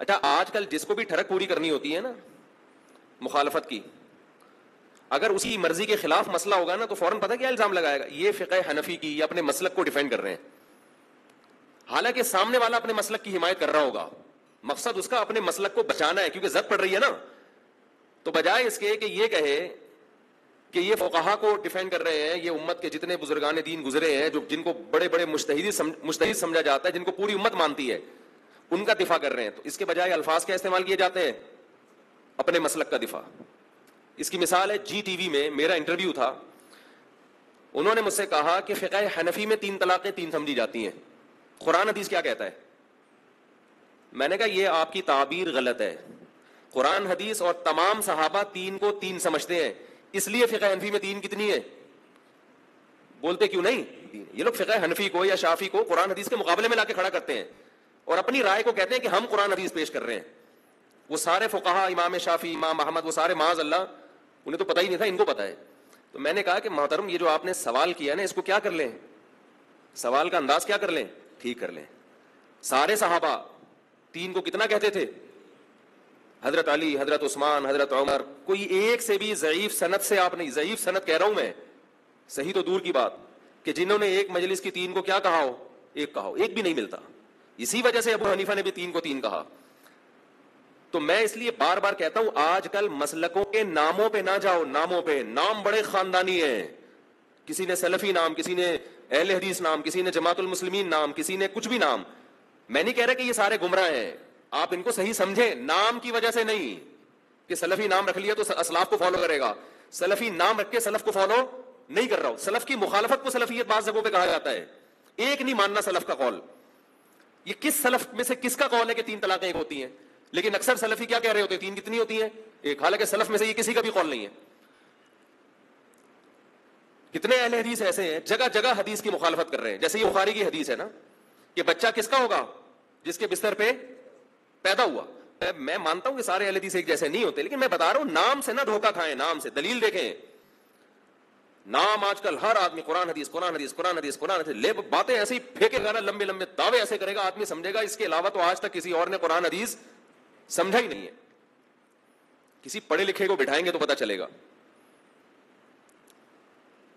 اچھا آج کل جس کو بھی ٹھڑک پوری کرنی ہوتی ہے نا مخالفت کی, اگر اسی مرضی کے خلاف مسئلہ ہوگا نا تو فوراً پتہ کیا الزام لگائے گا, یہ فقہ حنفی کی, یہ اپنے مسلک کو ڈیفینڈ کر رہے ہیں. حالانکہ سامنے والا اپنے مسلک کی حمایت کر رہا ہوگا, مقصد اس کا اپنے مسلک کو بچانا ہے کیونکہ زد پڑ رہی ہے نا. تو بجائے اس کے کہ یہ کہے کہ یہ فقہا کو ڈیفینڈ کر رہے ہیں, یہ امت کے جتنے بزرگان دین گزرے ہیں جو جن کو بڑے بڑے مجتہد سمجھا جاتا ہے, جن کو پوری امت مانتی ہے, ان کا دفاع کر رہے ہیں, تو اس کے بجائے الفاظ کیا استعمال کیے جاتے ہیں, اپنے مسلک کا دفاع. اس کی مثال ہے جی ٹی وی میں میرا انٹرویو تھا, انہوں نے مجھ سے کہا کہ فقہ حنفی میں 3 طلاقیں 3 سمجھی جاتی ہیں, قرآن حدیث کیا کہتا ہے؟ میں نے کہا یہ آپ کی تعبیر غلط ہے, قرآن حدیث اور تمام صحابہ 3 کو 3 سمجھتے ہیں, اس لیے فقہ حنفی میں 3 کتنی ہے؟ بولتے کیوں نہیں؟ یہ لوگ فقہ حنفی کو یا شافی کو قرآن حدیث کے مقابلے میں لا کے کھڑا کرتے ہیں اور اپنی رائے کو کہتے ہیں کہ ہم قرآن حدیث پیش کر رہے ہیں. وہ سارے فقہا, امام شافی, امام احمد, وہ سارے معاذ اللہ انہیں تو پتہ ہی نہیں تھا, ان کو پتہ ہے. تو میں نے کہا کہ محترم یہ جو آپ نے سوال کیا نا اس کو کیا کر لیں, سوال کا انداز کیا کر لیں, ٹھیک کر لیں. سارے صحابہ 3 کو کتنا کہتے تھے؟ حضرت علی, حضرت عثمان, حضرت عمر. کوئی ایک سے بھی ضعیف سند سے آپ نہیں, ضعیف سند کہہ رہا ہوں میں, صحیح تو دور کی بات, کہ جنہوں نے ایک مجلس کی 3 کو کیا کہا ہو, ایک کہا ہو, ایک بھی نہیں ملتا. اسی وجہ سے ابو حنیفہ نے بھی 3 کو 3 کہا. تو میں اس لیے بار بار کہتا ہوں آج کل مسلکوں کے ناموں پہ نہ جاؤ, ناموں پہ. نام بڑے خاندانی ہیں, کسی نے سلفی نام, کسی نے اہل حدیث نام, کسی نے جماعت المسلمین نام, کسی نے کچھ بھی نام. میں نہیں کہہ رہا کہ یہ سارے گمراہ ہیں, آپ ان کو صحیح سمجھیں, نام کی وجہ سے نہیں کہ سلفی نام رکھ لیا تو اسلاف کو فالو کرے گا. سلفی نام رکھ کے سلف کو فالو نہیں کر رہا ہوں. سلف کی مخالفت کو سلفیت بعض جگہوں پہ کہا جاتا ہے, ایک نہیں ماننا سلف کا قول. یہ کس سلف میں سے کس کا قول ہے کہ 3 طلاقیں ایک ہوتی ہیں؟ لیکن اکثر سلفی کیا کہہ رہے ہوتے ہیں, 3 کتنی ہوتی ہیں, ایک. حالانکہ سلف میں سے یہ کسی کا بھی قول نہیں ہے. کتنے اہل حدیث ایسے ہیں جگہ جگہ حدیث کی مخالفت کر رہے ہیں. جیسے یہ بخاری کی حدیث ہے نا کہ بچہ کس کا ہوگا, جس کے بستر پہ پیدا ہوا. میں مانتا ہوں کہ سارے اہل حدیث ایک جیسے نہیں ہوتے, لیکن میں بتا رہا ہوں نام سے نہ دھوکہ کھائیں, نام سے. دلیل دیکھیں, نام آج کل ہر آدمی قرآن حدیث قرآن حدیث قرآن حدیث قرآن حدیث لے باتیں ایسے ہی پھینکے گا نا, لمبے لمبے دعوے ایسے کرے گا, آدمی سمجھے گا اس کے علاوہ تو آج تک کسی اور نے قرآن حدیث سمجھا ہی نہیں ہے. کسی پڑھے لکھے کو بٹھائیں گے تو پتہ چلے گا.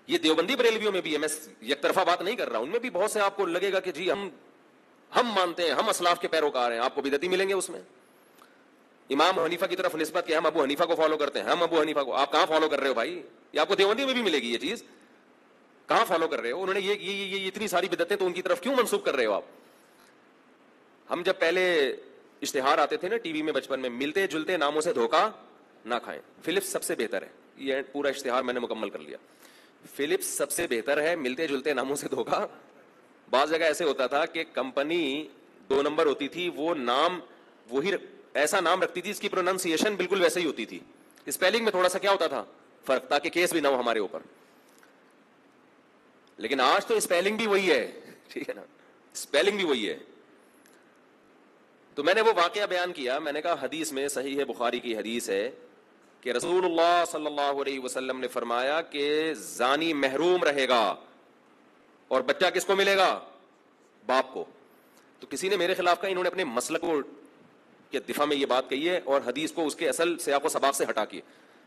یہ دیوبندی بریلویوں میں بھی ہے, میں یک طرفہ بات نہیں کر رہا, ان میں بھی بہت سے آپ کو لگے گا کہ جی ہم مانتے ہیں, ہم اسلاف کے پیروکار ہیں, آپ کو بدعتی ملیں گے اس میں. امام حنیفہ کی طرف نسبت کہ ہم ابو حنیفہ کو فالو کرتے ہیں, ہم ابو حنیفہ کو, آپ کہاں فالو کر رہے ہو بھائی؟ یہ آپ کو دیوبندی میں بھی ملے گی یہ چیز, کہاں فالو کر رہے ہو؟ انہوں نے یہ اتنی ساری بدعتیں تو ان کی طرف کیوں منسوخ کر رہے ہو آپ؟ ہم جب پہلے اشتہار آتے تھے نا ٹی وی میں بچپن میں, ملتے جلتے ناموں سے دھوکہ نہ کھائیں, فلپس سب سے بہتر ہے. یہ پورا اشتہار میں نے مکمل کر لیا. فلپس سب سے بہتر ہے, ملتے جلتے ناموں سے دھوکہ. بعض جگہ ایسے ہوتا تھا کہ کمپنی 2 نمبر ہوتی تھی, وہ نام وہی ایسا نام رکھتی تھی, اس کی پروننسیشن بالکل ویسے ہی ہوتی تھی, اسپیلنگ میں تھوڑا سا کیا ہوتا تھا فرق, تاکہ کیس بھی نہ ہو ہمارے اوپر. لیکن آج تو اسپیلنگ بھی وہی ہے, ٹھیک ہے نا, اسپیلنگ بھی وہی ہے. تو میں نے وہ واقعہ بیان کیا, میں نے کہا حدیث میں صحیح ہے, بخاری کی حدیث ہے کہ رسول اللہ صلی اللہ علیہ وسلم نے فرمایا کہ زانی محروم رہے گا اور بچہ کس کو ملے گا؟ باپ کو. تو کسی نے میرے خلاف کہا, انہوں نے اپنے مسلک کے دفاع میں یہ بات کہی ہے اور حدیث کو اس کے اصل سیاق و سباق سے ہٹا کے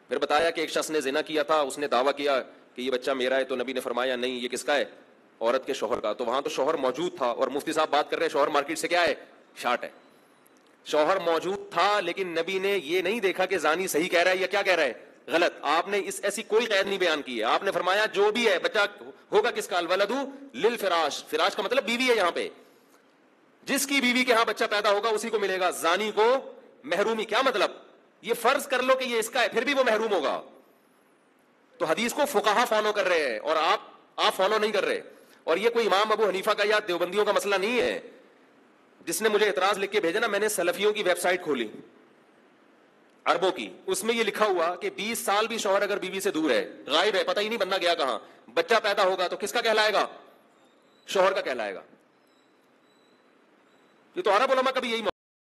پھر بتایا کہ ایک شخص نے زنا کیا تھا, اس نے دعویٰ کیا کہ یہ بچہ میرا ہے, تو نبی نے فرمایا نہیں, یہ کس کا ہے؟ عورت کے شوہر کا. تو وہاں تو شوہر موجود تھا, اور مفتی صاحب بات کر رہے ہیں شوہر مارکیٹ سے کیا ہے, شارٹ ہے. شوہر موجود تھا لیکن نبی نے یہ نہیں دیکھا کہ زانی صحیح کہہ رہا ہے یا کیا کہہ رہا ہے, غلط. آپ نے ایسی کوئی قید نہیں بیان کی ہے. آپ نے فرمایا جو بھی ہے بچہ ہوگا کس کا, الولد للفراش. فراش کا مطلب بیوی ہے یہاں پہ, جس کی بیوی کے ہاں بچہ پیدا ہوگا اسی کو ملے گا. زانی کو محرومی, کیا مطلب؟ یہ فرض کر لو کہ یہ اس کا ہے, پھر بھی وہ محروم ہوگا. تو حدیث کو فقہا فالو کر رہے ہیں اور آپ فالو نہیں کر رہے. اور یہ کوئی امام ابو حنیفہ کا یا دیوبندیوں کا مسئلہ نہیں ہے. جس نے مجھے اعتراض لکھ کے بھیجا نا, میں نے سلفیوں کی ویب سائٹ کھولی عربوں کی, اس میں یہ لکھا ہوا کہ 20 سال بھی شوہر اگر بیوی سے دور ہے, غائب ہے, پتہ ہی نہیں بندہ گیا کہاں, بچہ پیدا ہوگا تو کس کا کہلائے گا؟ شوہر کا کہلائے گا. یہ تو عرب علماء کا بھی یہی